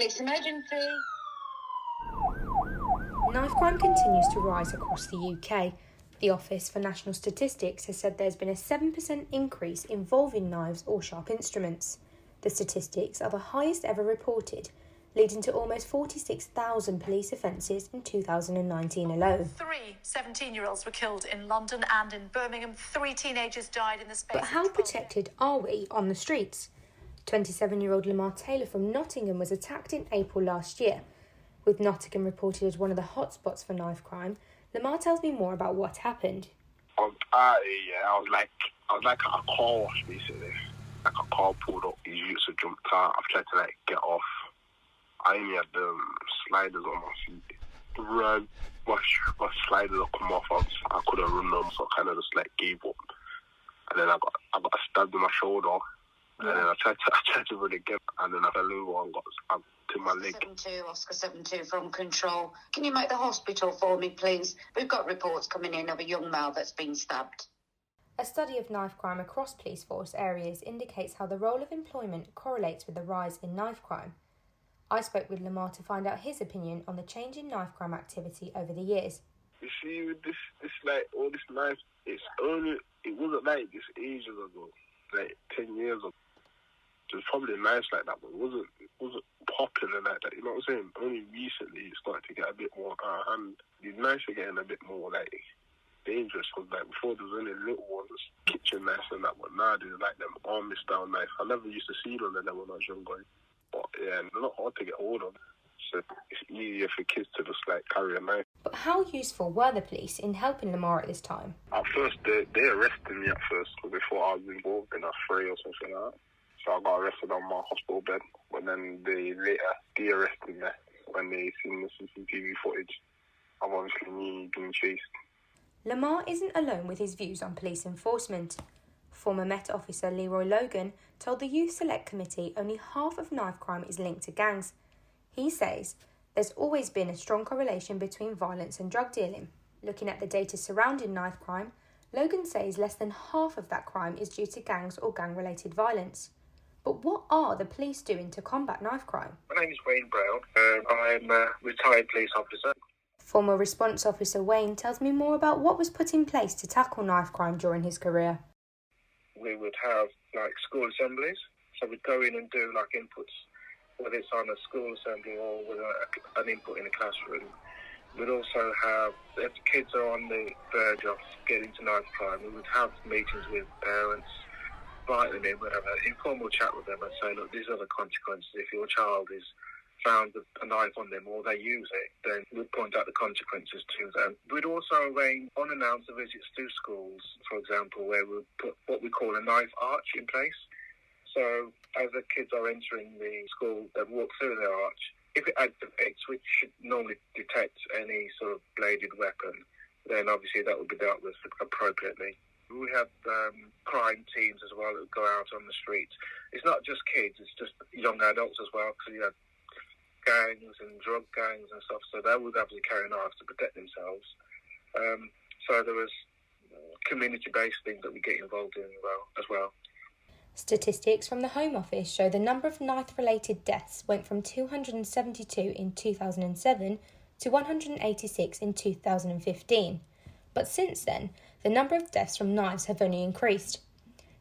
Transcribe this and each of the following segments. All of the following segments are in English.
Police emergency. Knife crime continues to rise across the UK. The Office for National Statistics has said there's been a 7% increase involving knives or sharp instruments. The statistics are the highest ever reported, leading to almost 46,000 police offences in 2019 alone. 3 17-year-olds were killed in London and in Birmingham. 3 teenagers died in the space. But how protected are we on the streets? 27-year-old Lamar Taylor from Nottingham was attacked in April last year. With Nottingham reported as one of the hotspots for knife crime, Lamar tells me more about what happened. I was like at a car wash basically. Like a car pulled up, these youths had jumped out. I've tried to get off. I only had sliders on my feet. Right, my sliders had come off. I couldn't run them, so I kind of just gave up. And then I got stabbed in my shoulder. And then I tried to run again, and then I fell over and got stabbed to my leg. 72, Oscar 72 from Control. Can you make the hospital for me, please? We've got reports coming in of a young male that's been stabbed. A study of knife crime across police force areas indicates how the role of employment correlates with the rise in knife crime. I spoke with Lamar to find out his opinion on the change in knife crime activity over the years. You see, with this all this knife, it wasn't like this ages ago, 10 years ago. It was probably knives like that, but it wasn't popular like that. You know what I'm saying? Only recently it started to get a bit more out of hand. These knives are getting a bit more dangerous, because before there was only little ones, kitchen knives and that, but now there's them army style knives. I never used to see them when I was younger. But yeah, they're not hard to get hold of, so it's easier for kids to just carry a knife. But how useful were the police in helping Lamar at this time? At first, they arrested me at first, before I was involved in a fray or something like that. So I got arrested on my hospital bed, but then they later de-arrested me when they seen the CCTV footage of obviously me being chased. Lamar isn't alone with his views on police enforcement. Former Met officer Leroy Logan told the Youth Select Committee only half of knife crime is linked to gangs. He says there's always been a strong correlation between violence and drug dealing. Looking at the data surrounding knife crime, Logan says less than half of that crime is due to gangs or gang-related violence. But what are the police doing to combat knife crime? My name is Wayne Brown. I'm a retired police officer. Former response officer Wayne tells me more about what was put in place to tackle knife crime during his career. We would have school assemblies, so we'd go in and do inputs, whether it's on a school assembly or with an input in a classroom. We'd also have, if the kids are on the verge of getting to knife crime, we would have meetings with parents, invite them in, we'd have an informal chat with them and say, look, these are the consequences. If your child is found with a knife on them or they use it, then we'd point out the consequences to them. We'd also arrange unannounced visits to schools, for example, where we'd put what we call a knife arch in place. So as the kids are entering the school, they walk through the arch. If it activates, which should normally detect any sort of bladed weapon, then obviously that would be dealt with appropriately. We have crime teams as well that go out on the streets. It's not just kids, it's just young adults as well, because you have gangs and drug gangs and stuff, so they would obviously carry knives to protect themselves. So there was community-based things that we get involved in as well. Statistics from the Home Office show the number of knife-related deaths went from 272 in 2007 to 186 in 2015. But since then, the number of deaths from knives have only increased.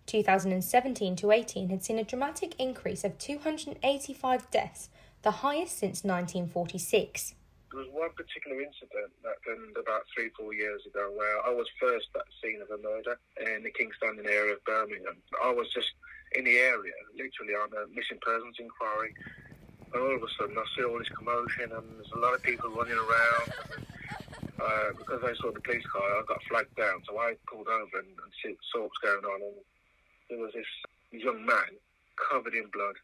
2017 to 18 had seen a dramatic increase of 285 deaths, the highest since 1946. There was one particular incident that happened about 3-4 years ago where I was first at the scene of a murder in the King's Landing area of Birmingham. I was just in the area, literally on a missing persons inquiry, and all of a sudden I see all this commotion and there's a lot of people running around. Because I saw the police car, I got flagged down, so I pulled over and saw what was going on, and there was this young man covered in blood.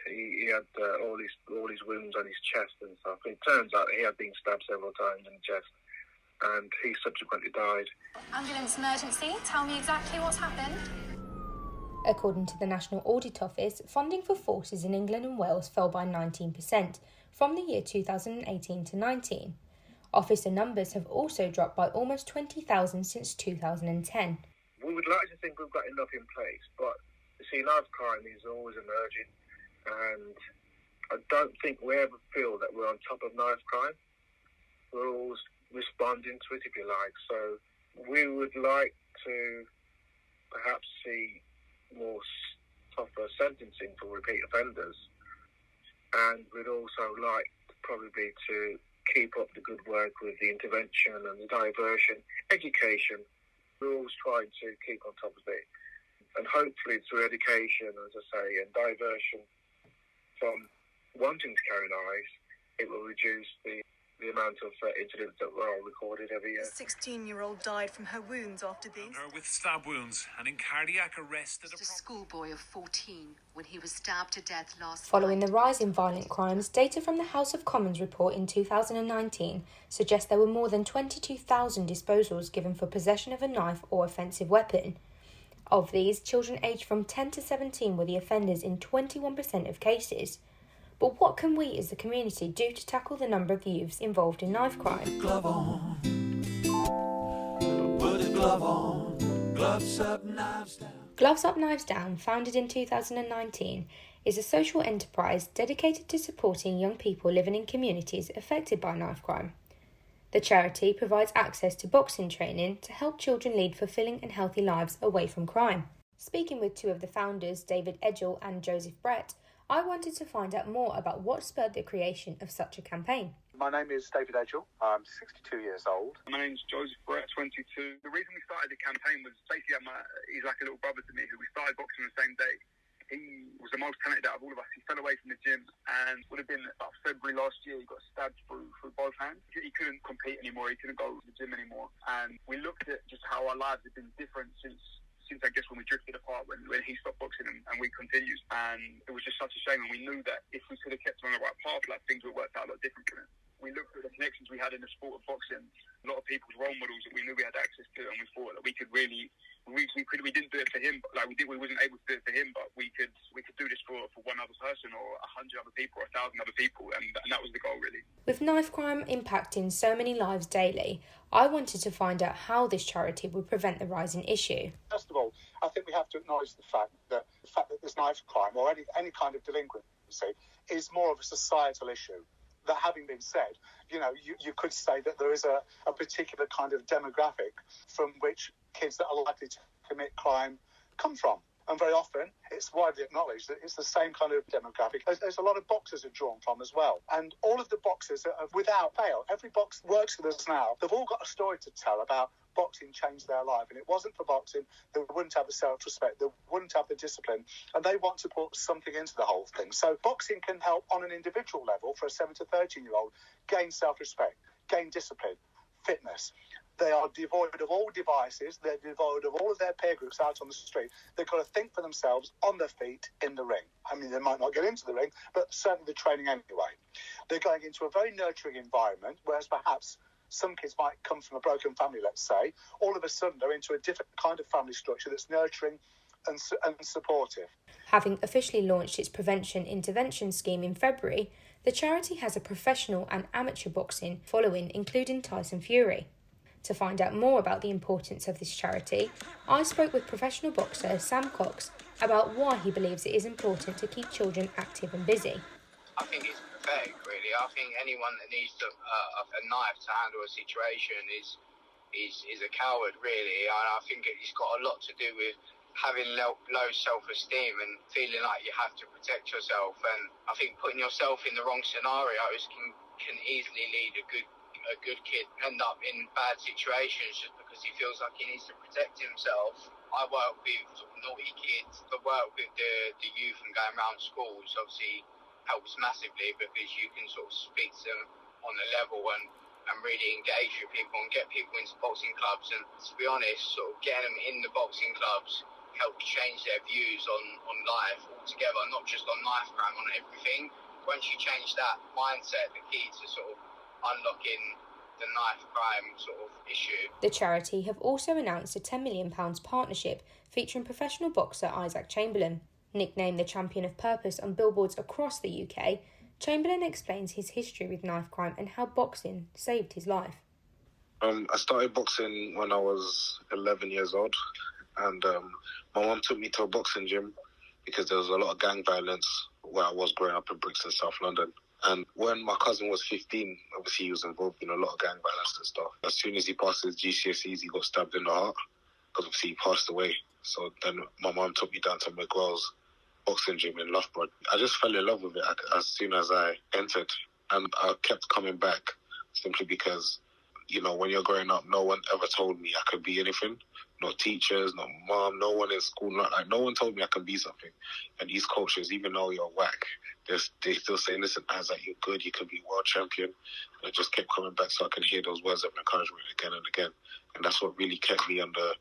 He had all these wounds on his chest and stuff. It turns out that he had been stabbed several times in the chest, and he subsequently died. Ambulance emergency, tell me exactly what's happened. According to the National Audit Office, funding for forces in England and Wales fell by 19% from the year 2018 to 19. Officer numbers have also dropped by almost 20,000 since 2010. We would like to think we've got enough in place, but you see, knife crime is always emerging, and I don't think we ever feel that we're on top of knife crime. We're always responding to it, if you like. So we would like to perhaps see more tougher sentencing for repeat offenders. And we'd also like probably to keep up the good work with the intervention and the diversion, education. We're always trying to keep on top of it. And hopefully through education, as I say, and diversion from wanting to carry knives, it will reduce the amount of incidents that were recorded every year. The 16-year-old died from her wounds after this. Her with stab wounds and in cardiac arrest at a schoolboy of 14 when he was stabbed to death last Following night. the rise in violent crimes, data from the House of Commons report in 2019 suggests there were more than 22,000 disposals given for possession of a knife or offensive weapon. Of these, children aged from 10 to 17 were the offenders in 21% of cases. But what can we as a community do to tackle the number of youths involved in knife crime? Glove on. Put a glove on. Gloves up, knives down. Gloves Up, Knives Down, founded in 2019, is a social enterprise dedicated to supporting young people living in communities affected by knife crime. The charity provides access to boxing training to help children lead fulfilling and healthy lives away from crime. Speaking with two of the founders, David Edgell and Joseph Brett, I wanted to find out more about what spurred the creation of such a campaign. My name is David Edgell. I'm 62 years old. My name's Joseph Brett, 22. The reason we started the campaign was basically he's like a little brother to me who we started boxing on the same day. He was the most talented out of all of us. He fell away from the gym and would have been about February last year. He got stabbed through both hands. He couldn't compete anymore. He couldn't go to the gym anymore. And we looked at just how our lives had been different since I guess when we drifted apart, when he stopped boxing and we continued. And it was just such a shame. And we knew that if we could have kept on the right path, like things would have worked out a lot differently. We looked at the connections we had in the sport of boxing, a lot of people's role models that we knew we had access to, and we thought that we could really, we didn't do it for him, like we wasn't able to do it for him, but we could do this for one other person or 100 other people or 1,000 other people, and that was the goal really. With knife crime impacting so many lives daily, I wanted to find out how this charity would prevent the rising issue. First of all, I think we have to acknowledge the fact that this knife crime or any kind of delinquency is more of a societal issue. That having been said, you could say that there is a particular kind of demographic from which kids that are likely to commit crime come from. And very often, it's widely acknowledged that it's the same kind of demographic. There's a lot of boxers are drawn from as well. And all of the boxers are without fail. Every box works with us now. They've all got a story to tell about boxing changed their life. And it wasn't for boxing, they wouldn't have the self-respect, they wouldn't have the discipline. And they want to put something into the whole thing. So boxing can help on an individual level for a 7 to 13-year-old gain self-respect, gain discipline, fitness. They are devoid of all devices. They're devoid of all of their peer groups out on the street. They've got to think for themselves on their feet in the ring. I mean, they might not get into the ring, but certainly the training anyway. They're going into a very nurturing environment, whereas perhaps some kids might come from a broken family, let's say. All of a sudden, they're into a different kind of family structure that's nurturing and supportive. Having officially launched its prevention intervention scheme in February, the charity has a professional and amateur boxing following, including Tyson Fury. To find out more about the importance of this charity, I spoke with professional boxer Sam Cox about why he believes it is important to keep children active and busy. I think it's pathetic, really. I think anyone that needs a knife to handle a situation is a coward, really. And I think it's got a lot to do with having low self-esteem and feeling like you have to protect yourself. And I think putting yourself in the wrong scenarios can easily lead a good kid end up in bad situations just because he feels like he needs to protect himself. I work with sort of naughty kids, but work with the youth and going around schools obviously helps massively because you can sort of speak to them on a level and really engage with people and get people into boxing clubs. And to be honest, sort of getting them in the boxing clubs helps change their views on life altogether, not just on knife crime, on everything. Once you change that mindset, the key to sort of unlocking the knife crime sort of issue. The charity have also announced a £10 million partnership featuring professional boxer Isaac Chamberlain. Nicknamed the Champion of Purpose on billboards across the UK, Chamberlain explains his history with knife crime and how boxing saved his life. I started boxing when I was 11 years old, and my mum took me to a boxing gym because there was a lot of gang violence where I was growing up in Brixton, South London. And when my cousin was 15, obviously he was involved in a lot of gang violence and stuff. As soon as he passed his GCSEs, he got stabbed in the heart because obviously he passed away. So then my mum took me down to Miguel's boxing gym in Loughborough. I just fell in love with it as soon as I entered. And I kept coming back simply because, you know, when you're growing up, no one ever told me I could be anything. No teachers, no mom, no one in school. No one told me I could be something. And these coaches, even though you're whack, they still say, listen, Isaac, you're good, you could be world champion. And I just kept coming back so I could hear those words of encouragement again and again. And that's what really kept me on the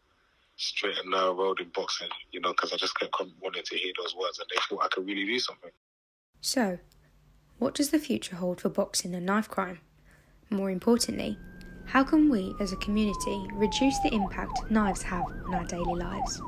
straight and narrow road in boxing, you know, because I just kept wanting to hear those words and they thought I could really do something. So, what does the future hold for boxing and knife crime? More importantly, how can we as a community reduce the impact knives have on our daily lives?